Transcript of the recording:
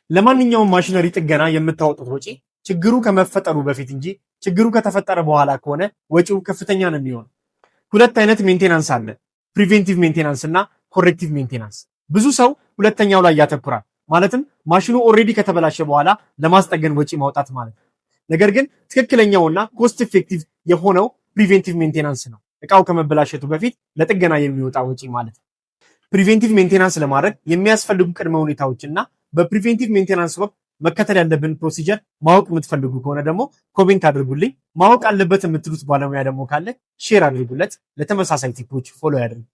ለማንኛውም ማሽነሪ ጥገና የምታወጡት ወጪ ችግሩ ከመፈጠሩ በፊት እንጂ ችግሩ ከተፈጠረ በኋላ ከሆነ ወጪው ከፍተኛ ነው የሚሆነው። ሁለት አይነት ሜንቴናንስ አለ፣ ፕሪቬንቲቭ ሜንቴናንስ እና ኮሬክቲቭ ሜንቴናንስ። ብዙ ሰው ሁለተኛው ላይ ያተኩራል፣ ማለትም ማሽኑ ኦልሬዲ ከተበላሸ በኋላ ለማስጠገን ወጪ ማውጣት ማለት ነው። ነገር ግን ትክክለኛውና ኮስት ኢፌክቲቭ የሆነው ፕሪቬንቲቭ ሜንቴናንስ ነው፣ እቃው ከመበላሸቱ በፊት ለጥገና የሚወጣ ወጪ ማለት ነው። ፕሪቬንቲቭ ሜንቴናንስ ለማድረግ የሚያስፈልጉ ቅድመ ሁኔታዎችና በፕሪቬንቲቭ ሜንቴናንስ ወቅት መከተል ያለብን ፕሮሲጀር ማወቅ የምትፈልጉ ከሆነ ደግሞ ኮሜንት አድርጉልኝ። ማወቅ አለበት የምትሉት ባለሙያ ደግሞ ካለ ሼር አድርጉለት። ለተመሳሳይ ቲፖች ፎሎ ያድርጉ።